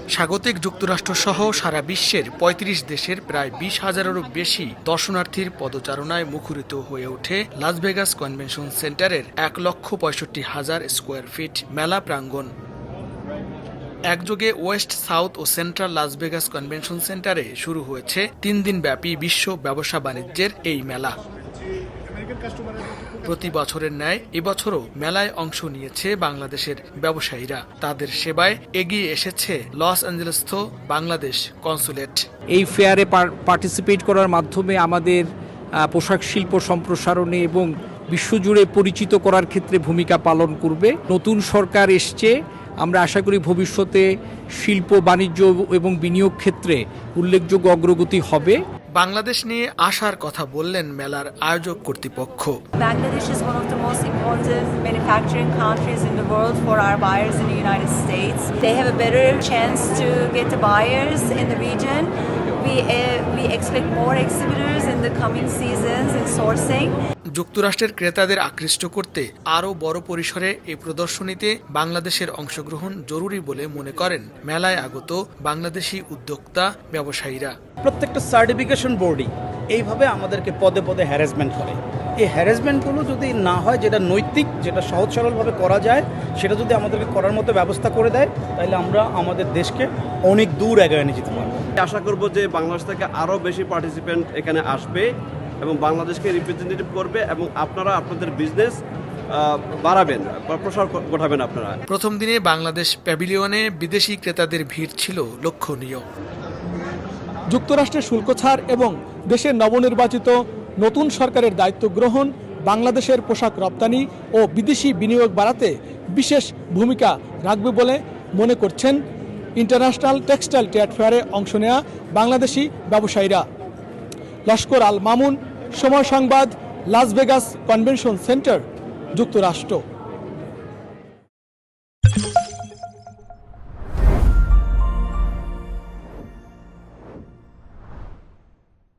স্বাগতিক যুক্তরাষ্ট্রসহ সারা বিশ্বের ৩৫ দেশের প্রায় ২০,০০০-এরও বেশি দর্শনার্থীর পদচারণায় মুখরিত হয়ে ওঠে লাস ভেগাস কনভেনশন সেন্টারের ১,৬৫,০০০ স্কোয়ার ফিট মেলা প্রাঙ্গণ। একযোগে ওয়েস্ট, সাউথ ও সেন্ট্রাল লাস ভেগাস কনভেনশন সেন্টারে শুরু হয়েছে ৩ দিনব্যাপী বিশ্ব ব্যবসা বাণিজ্যের এই মেলা। প্রতি বছরের ন্যায় এবছরও মেলায় অংশ নিয়েছে বাংলাদেশের ব্যবসায়ীরা। তাদের সেবায় এগিয়ে এসেছে লস অ্যাঞ্জেলেসস্থ বাংলাদেশ কনসুলেট। এই ফেয়ারে পার্টিসিপেট করার মাধ্যমে আমাদের পোশাক শিল্প সম্প্রসারণে এবং বিশ্বজুড়ে পরিচিত করার ক্ষেত্রে ভূমিকা পালন করবে। নতুন সরকার এসছে, আমরা আশা করি ভবিষ্যতে শিল্প, বাণিজ্য এবং বিনিয়োগ ক্ষেত্রে উল্লেখযোগ্য অগ্রগতি হবে। বাংলাদেশ নিয়ে আশার কথা বললেন মেলার আয়োজক কর্তৃপক্ষ। Bangladesh is one of the most important manufacturing countries in the world for our buyers in the United States. They have a better chance to get the buyers in the region. We expect more exhibitors in the coming seasons in sourcing. যুক্তরাষ্ট্রের ক্রেতাদের আকৃষ্ট করতে আরও বড় পরিসরে এই প্রদর্শনীতে বাংলাদেশের অংশগ্রহণ জরুরি বলে মনে করেন মেলায় আগত বাংলাদেশি উদ্যোক্তা ব্যবসায়ীরা। প্রত্যেকটা সার্টিফিকেশন বোর্ডই এইভাবে আমাদেরকে পদে পদে হ্যারাসমেন্ট করে। এই হ্যারাসমেন্টগুলো যদি না হয়, যেটা নৈতিক, যেটা সহজ সরলভাবে করা যায়, সেটা যদি আমাদেরকে করার মতো ব্যবস্থা করে দেয়, তাহলে আমরা আমাদের দেশকে অনেক দূর এগিয়ে নিয়ে যেতে পারবো। আশা করব যে বাংলাদেশ থেকে আরও বেশি পার্টিসিপেন্ট এখানে আসবে এবং বাংলাদেশকে রিপ্রেজেন্টেটিভ করবে এবং আপনারা আপনাদের বিজনেস বাড়াবেন, প্রসার ঘটাবেন আপনারা। প্রথম দিনে বাংলাদেশ প্যাভিলিয়নে বিদেশি ক্রেতাদের ভিড় ছিল লক্ষণীয়। যুক্তরাষ্ট্রের শুল্ক ছাড় এবং দেশের নবনির্বাচিত নতুন সরকারের দায়িত্ব গ্রহণ বাংলাদেশের পোশাক রপ্তানি ও বিদেশি বিনিয়োগ বাড়াতে বিশেষ ভূমিকা রাখবে বলে মনে করছেন ইন্টারন্যাশনাল টেক্সটাইল ট্রেড ফেয়ারে অংশ নেওয়া বাংলাদেশি ব্যবসায়ীরা। লস্কর আল মামুন, সময় সংবাদ, লাস ভেগাস কনভেনশন সেন্টার, যুক্তরাষ্ট্র।